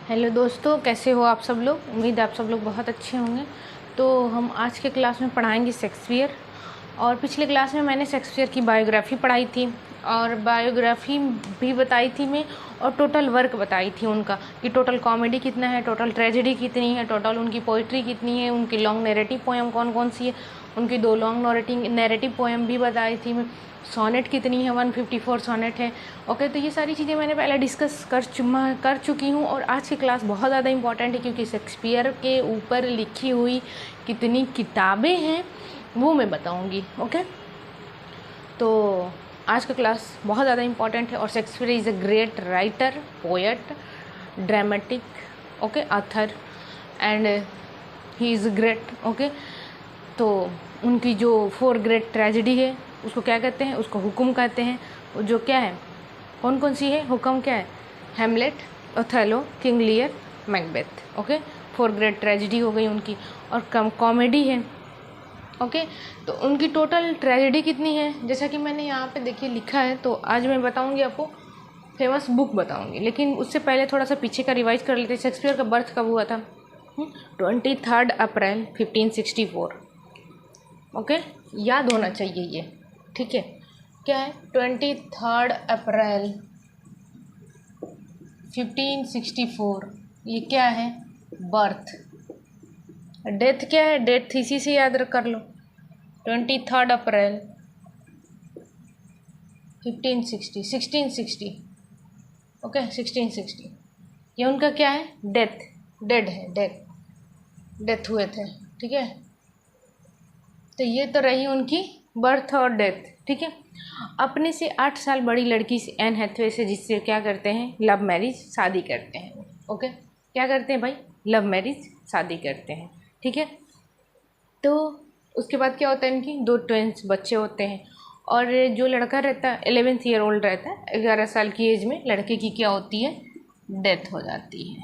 Hello दोस्तों, कैसे हो आप सब लोग। उम्मीद है आप सब लोग बहुत अच्छे होंगे। तो हम आज के क्लास में पढ़ाएंगे शेक्सपियर। और पिछले क्लास में मैंने शेक्सपियर की बायोग्राफ़ी पढ़ाई थी और बायोग्राफ़ी भी बताई थी मैं, और टोटल वर्क बताई थी उनका कि टोटल कॉमेडी कितना है, टोटल ट्रेजेडी कितनी है, टोटल उनकी पोइट्री कितनी है, उनकी लॉन्ग नैरेटिव पोएम कौन कौन सी है, उनकी 2 लॉन्ग नैरेटिव पोएम भी बताई थी मैं। सोनेट कितनी है, 154 सोनेट है। ओके, तो ये सारी चीज़ें मैंने पहले डिस्कस कर चुकी हूँ। और आज की क्लास बहुत ज़्यादा इंपॉर्टेंट है क्योंकि शेक्सपियर के ऊपर लिखी हुई कितनी किताबें हैं वो मैं बताऊँगी। ओके, तो आज का क्लास बहुत ज़्यादा इंपॉर्टेंट है। और Shakespeare is a great writer, poet, dramatic, okay, author and he is great. Okay, तो उनकी जो 4 ग्रेट ट्रेजेडी है उसको क्या कहते हैं, उसको हुक्म कहते हैं। जो क्या है, कौन कौन सी है, हुक्म क्या है, Hamlet, Othello, King Lear, Macbeth. Okay, 4 great tragedy हो गई उनकी। और कॉमेडी है। ओके, तो उनकी टोटल ट्रेजेडी कितनी है, जैसा कि मैंने यहाँ पे देखिए लिखा है। तो आज मैं बताऊँगी आपको फेमस बुक बताऊँगी, लेकिन उससे पहले थोड़ा सा पीछे का रिवाइज कर लेते हैं। शेक्सपियर का बर्थ कब हुआ था? 23 अप्रैल 1564। ओके, याद होना चाहिए ये, ठीक है। क्या है? 23 अप्रैल 1564। ये क्या है? बर्थ। डेथ क्या है? डेथ इसी से याद कर लो, 23 अप्रैल 1660। ओके, 1660। ये उनका क्या है? डेथ, डेड है, डेथ हुए थे, ठीक है। तो ये तो रही उनकी बर्थ और डेथ, ठीक है। अपने से 8 साल बड़ी लड़की से, एन हैथवे से, जिससे क्या करते हैं, लव मैरिज, शादी करते हैं। ओके, क्या करते हैं भाई? लव मैरिज, शादी करते हैं, ठीक है। तो उसके बाद क्या होता है, इनकी 2 ट्विंस बच्चे होते हैं। और जो लड़का रहता है 11 ईयर ओल्ड रहता है, 11 साल की एज में लड़के की क्या होती है, डेथ हो जाती है,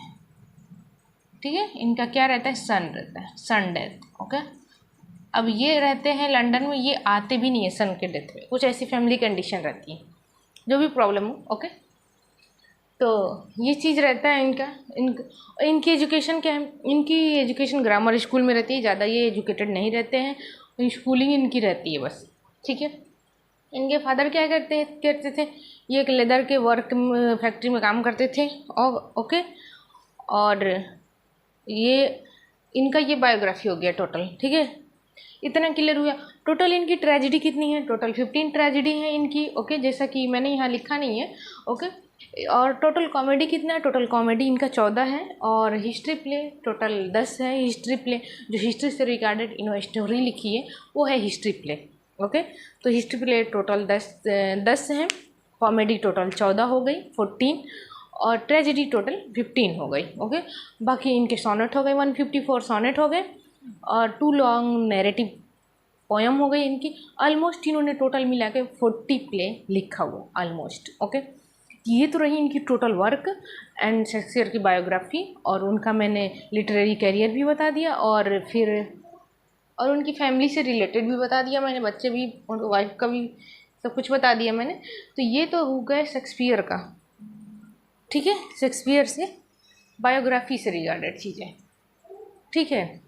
ठीक है। इनका क्या रहता है, सन रहता है, सन डेथ। ओके, अब ये रहते हैं लंदन में, ये आते भी नहीं है सन के डेथ में, कुछ ऐसी फैमिली कंडीशन रहती है, जो भी प्रॉब्लम हो। ओके, तो ये चीज़ रहता है इनकी एजुकेशन क्या है, इनकी एजुकेशन ग्रामर स्कूल में रहती है, ज़्यादा ये एजुकेटेड नहीं रहते हैं, स्कूलिंग इनकी रहती है बस, ठीक है। इनके फादर क्या करते थे, ये एक लेदर के वर्क फैक्ट्री में काम करते थे। और ओके, और ये इनका ये बायोग्राफी हो गया टोटल, ठीक है। इतना क्लियर हुआ। टोटल इनकी ट्रेजेडी कितनी है? टोटल 15 ट्रेजेडी है इनकी। ओके, जैसा कि मैंने यहाँ लिखा नहीं है। ओके, और टोटल कॉमेडी कितना है? टोटल कॉमेडी इनका 14 है। और हिस्ट्री प्ले टोटल 10 है। हिस्ट्री प्ले जो हिस्ट्री से रिगार्डेड इन्होंने स्टोरी लिखी है वो है हिस्ट्री प्ले। ओके, तो हिस्ट्री प्ले टोटल 10 हैं। कॉमेडी टोटल 14 हो गई, 14, और ट्रेजेडी टोटल 15 हो गई। ओके, बाकी इनके सोनेट हो गए, 154 सोनेट हो गए, और 2 लॉन्ग नैरेटिव पोएम हो गई इनकी। ऑलमोस्ट इन्होंने टोटल मिला के 40 प्ले लिखा हुआ, ऑलमोस्ट। ओके, ये तो रही इनकी टोटल वर्क एंड शेक्सपियर की बायोग्राफी। और उनका मैंने लिटरेरी कैरियर भी बता दिया, और फिर और उनकी फैमिली से रिलेटेड भी बता दिया मैंने, बच्चे भी, उनकी वाइफ का भी, सब कुछ बता दिया मैंने। तो ये तो हो गए शेक्सपियर का, ठीक है, शेक्सपियर से बायोग्राफी से रिगार्डेड चीज़ें, ठीक है।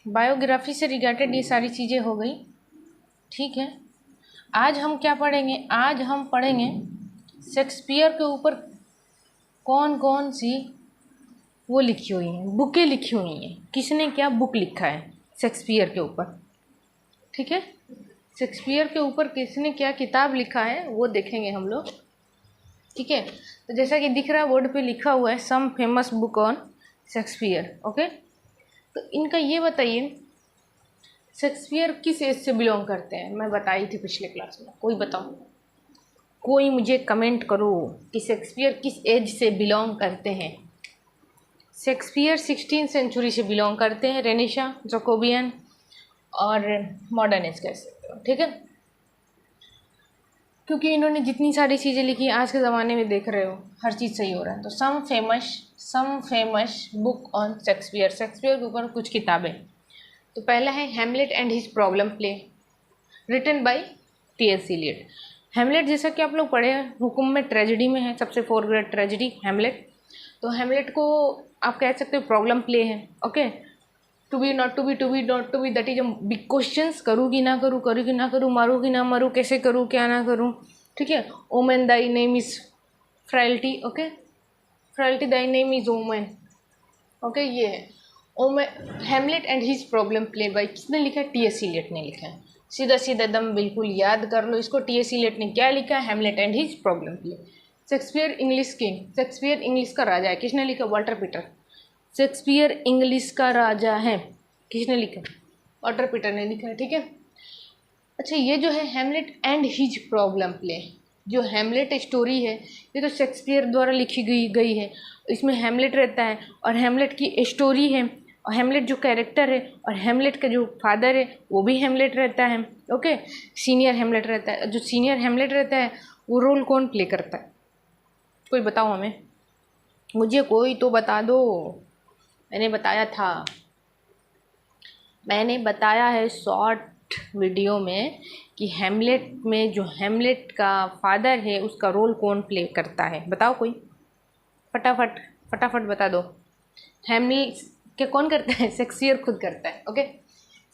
बायोग्राफी से रिलेटेड ये सारी चीज़ें हो गई, ठीक है। आज हम क्या पढ़ेंगे? आज हम पढ़ेंगे शेक्सपियर के ऊपर कौन कौन सी वो लिखी हुई हैं, बुकें लिखी हुई हैं, किसने क्या बुक लिखा है शेक्सपियर के ऊपर, ठीक है। शेक्सपियर के ऊपर किसने क्या किताब लिखा है वो देखेंगे हम लोग, ठीक है। तो जैसा कि दिख रहा है बोर्ड पे लिखा हुआ है, some famous book on Shakespeare. Okay, तो इनका ये बताइए, शेक्सपियर किस एज से बिलोंग करते हैं? मैं बताई थी पिछले क्लास में, कोई बताओ, कोई मुझे कमेंट करो कि शेक्सपियर किस एज से बिलोंग करते हैं। शेक्सपियर 16th सेंचुरी से बिलोंग करते हैं, रेनेसा, जैकोबियन और मॉडर्न एज कह सकते हो, ठीक है। क्योंकि इन्होंने जितनी सारी चीज़ें लिखी आज के ज़माने में देख रहे हो हर चीज़ सही हो रहा है। तो some famous book on Shakespeare, Shakespeare के ऊपर कुछ किताबें। तो पहला है Hamlet and his problem play, written by T.S. Eliot. हेमलेट जैसा कि आप लोग पढ़े हैं, हुकुम में ट्रेजेडी में है, सबसे 4 ग्रेट ट्रेजेडी हेमलेट। तो हेमलेट को आप कह सकते हो प्रॉब्लम प्ले है। Okay, to be not to be, to be not to be, that is big questions, करूँ कि ना करूँ, करूँ कि ना करूँ, मारूँ कि ना मारूँ, कैसे करूँ, क्या ना करूँ। ठीक है, woman thy name is frailty. Okay, frailty thy name is woman. Okay, ये है woman. Hamlet and his problem play by, किसने लिखा है? टी.एस. इलियट ने लिखा है। सीधा सीधा दम बिल्कुल याद कर लो इसको, टी.एस. इलियट ने क्या लिखा है? Hamlet and his problem play. Shakespeare English king, Shakespeare English का राजा है, किसने लिखा? Walter Peter. शेक्सपियर इंग्लिश का राजा है, किसने लिखा? वाल्टर पीटर ने लिखा है। ठीक है, अच्छा ये जो है Hamlet and his problem play, जो हेमलेट स्टोरी है ये तो शेक्सपियर द्वारा लिखी गई है। इसमें हेमलेट रहता है और हेमलेट की स्टोरी है, और हेमलेट जो कैरेक्टर है और हेमलेट का जो फादर है वो भी हेमलेट रहता है। ओके, सीनियर हेमलेट रहता है। जो सीनियर हेमलेट रहता है वो रोल कौन प्ले करता है? कोई बताओ हमें, मुझे कोई तो बता दो। मैंने बताया था, मैंने बताया है शॉर्ट वीडियो में कि हेमलेट में जो हेमलेट का फादर है उसका रोल कौन प्ले करता है। बताओ कोई, फटाफट फटाफट बता दो। हेमलेट के कौन करता है? शेक्सपियर खुद करता है। ओके,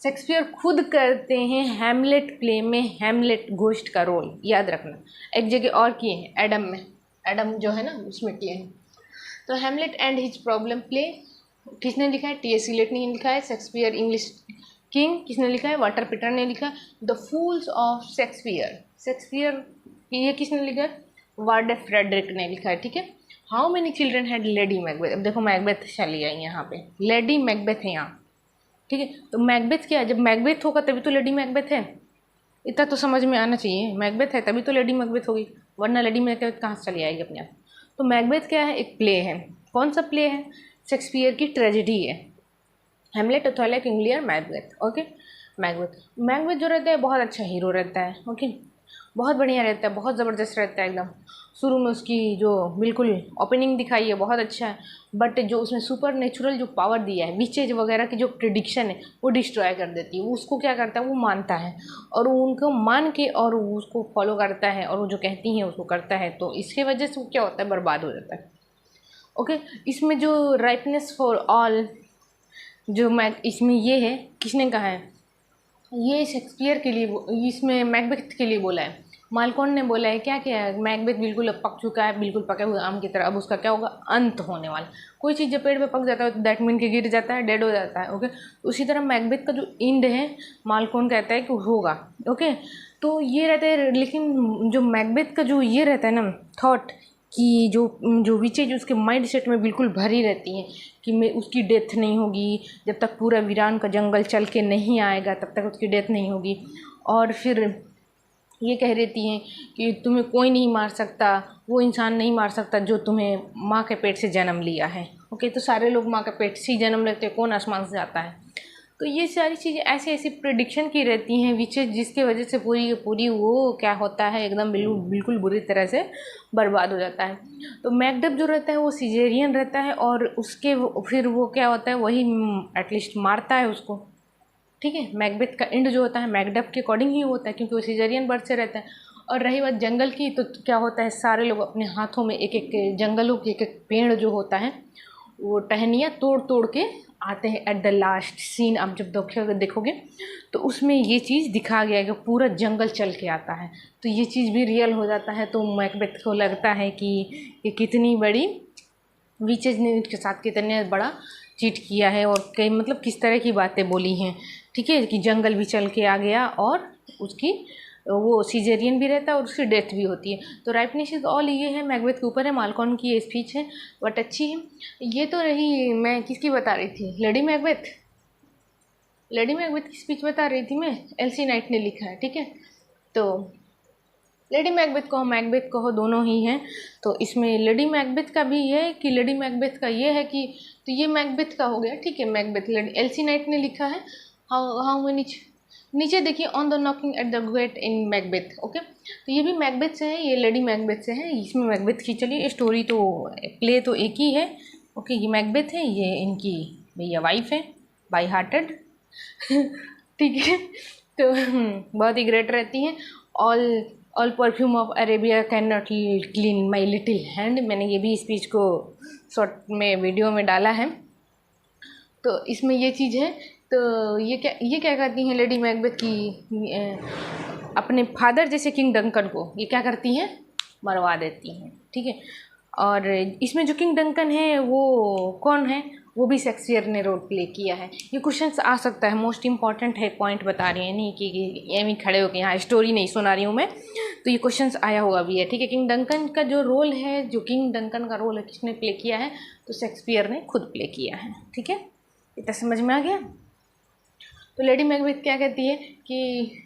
शेक्सपियर खुद करते हैं हेमलेट प्ले में हेमलेट घोस्ट का रोल, याद रखना। एक जगह और किए हैं, एडम में, एडम जो है ना उसमें किए हैं। तो हेमलेट एंड हिज प्रॉब्लम प्ले किसने लिखा है? टी.एस. इलियट ने लिखा है। शेक्सपियर इंग्लिश किंग किसने लिखा है? वाल्टर पीटर ने लिखा है। The fools of Shakespeare, Shakespeare ये किसने लिखा है? वार्डे फ्रेडरिक ने लिखा है। ठीक है, how many children had Lady Macbeth. अब देखो मैकबेथ चली आई यहाँ पे, लेडी मैकबेथ है यहाँ। ठीक है, तो मैकबेथ क्या है? जब मैकबेथ होगा तभी तो लेडी मैकबेथ है, इतना तो समझ में आना चाहिए। मैकबेथ है तभी तो लेडी मैकबेथ होगी, वरना लेडी मैकबेथ कहाँ से चली आएगी अपने आप। तो मैकबेथ क्या है? एक प्ले है। कौन सा प्ले है? शेक्सपियर की ट्रेजेडी है, Hamlet, Othello, King Lear, Macbeth. Okay, Macbeth, Macbeth जो रहता है बहुत अच्छा हीरो रहता है। ओके, बहुत बढ़िया रहता है, बहुत ज़बरदस्त रहता है एकदम। शुरू में उसकी जो बिल्कुल ओपनिंग दिखाई है बहुत अच्छा है, बट जो उसमें सुपर नेचुरल जो पावर दिया है, विचेज वगैरह की जो प्रिडिक्शन है वो डिस्ट्रॉय कर देती है। उसको क्या करता है? वो मानता है और वो उनको मान के और वो उसको फॉलो करता है और वो जो कहती हैं उसको करता है, तो इसके वजह से वो क्या होता है? बर्बाद हो जाता है। ओके, इसमें जो राइपनेस फॉर ऑल जो इसमें ये है, किसने कहा है? ये शेक्सपियर के लिए, इसमें मैकबेथ के लिए बोला है। मालकोन ने बोला है क्या क्या है? मैकबेथ बिल्कुल अब पक चुका है, बिल्कुल पके हुए आम की तरह, अब उसका क्या होगा? अंत होने वाला। कोई चीज़ जब पेड़ पे पक जाता है तो दैट मीन के गिर जाता है, डेड हो जाता है। ओके, उसी तरह मैकबेथ का जो एंड है मालकोन कहता है कि होगा। ओके, तो ये रहता है, लेकिन जो मैकबेथ का जो ये रहता है ना थॉट, कि जो जो विचेज उसके माइंड सेट में बिल्कुल भरी रहती हैं कि मैं उसकी डेथ नहीं होगी, जब तक पूरा वीरान का जंगल चल के नहीं आएगा तब तक उसकी डेथ नहीं होगी। और फिर ये कह रहती हैं कि तुम्हें कोई नहीं मार सकता, वो इंसान नहीं मार सकता जो तुम्हें माँ के पेट से जन्म लिया है। ओके, तो सारे लोग माँ के पेट से ही जन्म लेते हैं, कौन आसमान से जाता है। तो ये सारी चीज़ें ऐसी ऐसी प्रिडिक्शन की रहती हैं विचेज, जिसके वजह से पूरी पूरी वो क्या होता है एकदम बिल्कुल बुरी तरह से बर्बाद हो जाता है। तो मैकडब जो रहता है वो सिजेरियन रहता है और उसके फिर वो क्या होता है, वही एटलीस्ट मारता है उसको। ठीक है, मैकबेथ का एंड जो होता है मैकडब के अकॉर्डिंग ही होता है, क्योंकि वो सिजेरियन बर्थ से रहता है। और रही बात जंगल की, तो क्या होता है, सारे लोग अपने हाथों में एक एक जंगलों के एक एक पेड़ जो होता है वो टहनियाँ तोड़ तोड़ के आते हैं। एट द लास्ट सीन आप जब देखोगे तो उसमें ये चीज़ दिखा गया है कि पूरा जंगल चल के आता है, तो ये चीज़ भी रियल हो जाता है। तो मैकबेथ को लगता है कि ये कितनी बड़ी विचेज ने उसके साथ कितने बड़ा चीट किया है और कई मतलब किस तरह की बातें बोली हैं। ठीक है, कि जंगल भी चल के आ गया और उसकी वो सीजेरियन भी रहता है और उसकी डेथ भी होती है। तो राइपनेस इज ऑल ये है, मैकबेथ के ऊपर है, मालकॉन की ये स्पीच है, बट अच्छी है। ये तो रही, मैं किसकी बता रही थी? लेडी मैकबेथ, लेडी मैकबेथ की स्पीच बता रही थी मैं, एल्सी नाइट ने लिखा है। ठीक है, तो लेडी मैकबेथ कहो मैकबेथ कहो दोनों ही हैं। तो इसमें लेडी मैकबेथ का भी है कि लेडी मैकबेथ का ये है कि, तो ये मैकबेथ का हो गया। ठीक है, मैकबेथ लेडी एल्सी नाइट ने लिखा है। हाउ मेनी, नीचे देखिए, on the knocking at the gate in Macbeth. Okay, तो ये भी मैकबेथ से है, ये लेडी मैकबेथ से है। इसमें मैकबेथ की चलिए स्टोरी तो प्ले तो एक ही है। ओके, ये मैकबेथ है, ये इनकी भैया वाइफ है, बाई हार्टेड। ठीक है, तो बहुत ही ग्रेट रहती हैं। All all perfume of Arabia can not clean my little hand. मैंने ये भी स्पीच को शॉर्ट में वीडियो में डाला है। तो इसमें ये चीज़ है। तो ये क्या कहती हैं लेडी मैकबेथ की अपने फादर जैसे किंग डंकन को ये क्या करती हैं, मरवा देती हैं, ठीक है। और इसमें जो किंग डंकन है वो कौन है, वो भी शेक्सपियर ने रोल प्ले किया है। ये क्वेश्चंस आ सकता है, मोस्ट इंपॉर्टेंट है, पॉइंट बता रही है, नहीं कि एम ही खड़े होकर यहाँ स्टोरी नहीं सुना रही हूँ मैं। तो ये क्वेश्चंस आया हुआ भी है, ठीक है। किंग डंकन का जो रोल है, जो किंग डंकन का रोल है, किसने प्ले किया है, तो शेक्सपियर ने खुद प्ले किया है, ठीक है। इतना समझ में आ गया। तो लेडी मैकबेथ क्या कहती है कि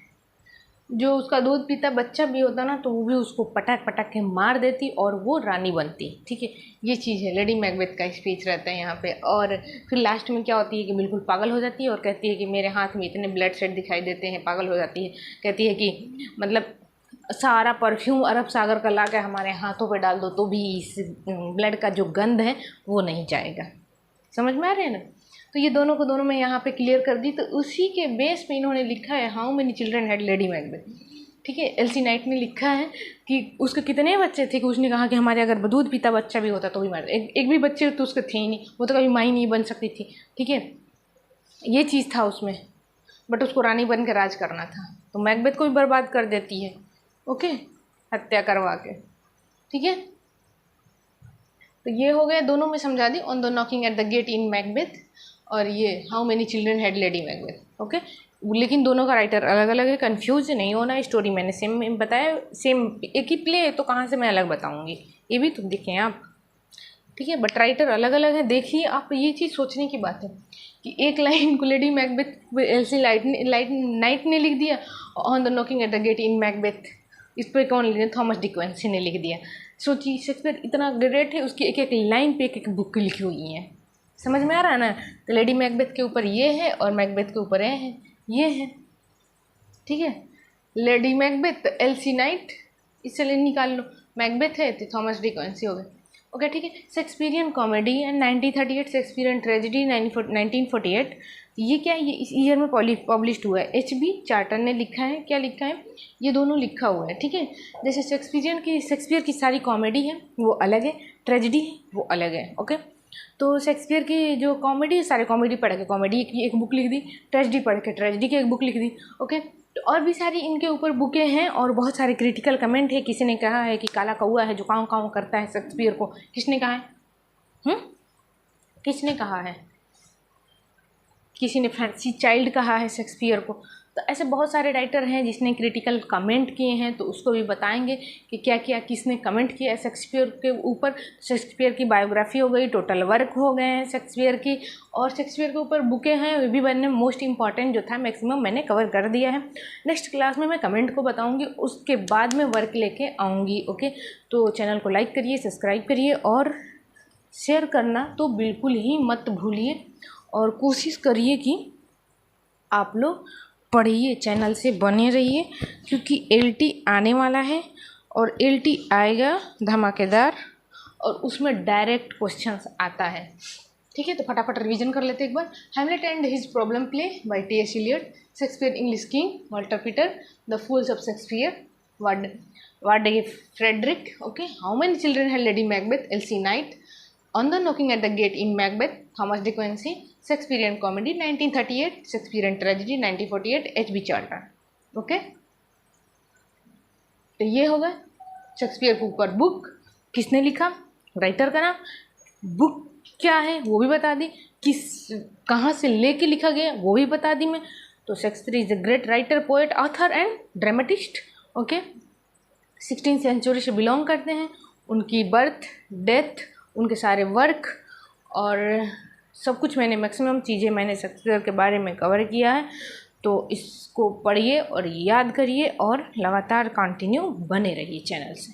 जो उसका दूध पीता बच्चा भी होता ना, तो वो भी उसको पटक पटक के मार देती और वो रानी बनती, ठीक है। ये चीज़ है, लेडी मैकबेथ का स्पीच रहता है यहाँ पे। और फिर लास्ट में क्या होती है कि बिल्कुल पागल हो जाती है और कहती है कि मेरे हाथ में इतने ब्लड शेड दिखाई देते हैं, पागल हो जाती है। कहती है कि मतलब सारा परफ्यूम अरब सागर का ला के हमारे हाथों पे डाल दो तो भी इस ब्लड का जो गंध है वो नहीं जाएगा। समझ में आ रहे हैं ना। तो ये दोनों को दोनों में यहाँ पे क्लियर कर दी। तो उसी के बेस पे इन्होंने लिखा है how many children had Lady Macbeth, ठीक है। एल्सी नाइट ने लिखा है कि उसके कितने बच्चे थे कि उसने कहा कि हमारे अगर दूध पीता बच्चा भी होता तो भी मार, एक भी बच्चे तो उसके थे ही नहीं, वो तो कभी माँ ही नहीं बन सकती थी, ठीक है। ये चीज़ था उसमें, बट उसको रानी बन के राज करना था, तो मैकबेथ को भी बर्बाद कर देती है, ओके, हत्या करवा के, ठीक है। तो ये हो गया, दोनों में समझा दी। On the knocking at the gate in Macbeth और ये how many children had Lady Macbeth, okay. लेकिन दोनों का राइटर अलग अलग है, कंफ्यूज नहीं होना। स्टोरी मैंने सेम बताया, सेम एक ही प्ले है, तो कहाँ से मैं अलग बताऊँगी, ये भी तो देखें आप, ठीक है। बट राइटर अलग अलग है, देखिए आप। ये चीज़ सोचने की बात है कि एक लाइन को लेडी मैकबेथ एल्सी नाइट ने लिख दिया, on the knocking at the gate in Macbeth इस पर कौन लिख दिया, थॉमस डिक्वेंसी ने लिख दिया। सोचिए शेक्सपियर इतना ग्रेट है, उसकी एक एक लाइन पे एक एक बुक लिखी हुई है। समझ में आ रहा है ना। तो लेडी मैकबेथ के ऊपर ये है और मैकबेथ के ऊपर ये है, ठीक है। लेडी मैकबेथ एल्सी नाइट, इससे निकाल लो। मैकबेथ है तो थॉमस डिक्वेंसी हो गए, ओके, ठीक है। Shakespearean comedy and 1938 Shakespearean tragedy 1948, ये क्या है, ये इस ईयर में पब्लिश्ड हुआ है। HB चार्टर ने लिखा है, क्या लिखा है, ये दोनों लिखा हुआ है, ठीक है। जैसे शेक्सपियर की सारी कॉमेडी है वो अलग है, ट्रेजेडी है वो अलग है, ओके। तो शेक्सपियर की जो कॉमेडी है, सारे कॉमेडी पढ़ के कॉमेडी की एक बुक लिख दी, ट्रेजेडी पढ़ के ट्रेजेडी की एक बुक लिख दी, ओके। तो और भी सारी इनके ऊपर बुकें हैं और बहुत सारे क्रिटिकल कमेंट है। किसी ने कहा है कि काला कौआ है जो काँव काँव करता है शेक्सपियर को, किसने कहा है, किसने कहा है, किसी ने फैंसी चाइल्ड कहा है शेक्सपियर को। तो ऐसे बहुत सारे राइटर हैं जिसने क्रिटिकल कमेंट किए हैं, तो उसको भी बताएंगे कि क्या क्या किसने कमेंट किया है शेक्सपियर के ऊपर। शेक्सपियर की बायोग्राफी हो गई, टोटल वर्क हो गए हैं शेक्सपियर की, और शेक्सपियर के ऊपर बुकें हैं, वे भी मैंने मोस्ट इंपॉर्टेंट जो था मैक्सिमम मैंने कवर कर दिया है। नेक्स्ट क्लास में मैं कमेंट को बताऊँगी, उसके बाद में वर्क लेके आऊँगी, ओके। तो चैनल को लाइक करिए, सब्सक्राइब करिए और शेयर करना तो बिल्कुल ही मत भूलिए, और कोशिश करिए कि आप लोग पढ़िए, चैनल से बने रहिए, क्योंकि LT आने वाला है और LT आएगा धमाकेदार और उसमें डायरेक्ट क्वेश्चंस आता है, ठीक है। तो फटाफट रिवीजन कर लेते एक बार। Hamlet and his problem play by T.S. Eliot, Shakespeare English King Walter Peter, the fools of Shakespeare Warde Frederick, okay. How many children had Lady Macbeth, Elsie Knight, on the knocking at the gate in Macbeth, Thomas De Quincey, Shakespearean comedy 1938, Shakespearean tragedy 1948, HB Charlton, okay. तो ये होगा Shakespeare के ऊपर book, किसने लिखा, writer का नाम, book क्या है वो भी बता दी, कहाँ से लेके लिखा गया वो भी बता दी मैं। तो Shakespeare is a great writer, poet, author and dramatist, okay. 16th century से बिलोंग करते हैं। उनकी बर्थ, डेथ, उनके सारे वर्क और सब कुछ मैंने मैक्सिमम चीज़ें मैंने शेक्सपियर के बारे में कवर किया है। तो इसको पढ़िए और याद करिए और लगातार कंटिन्यू बने रहिए चैनल से।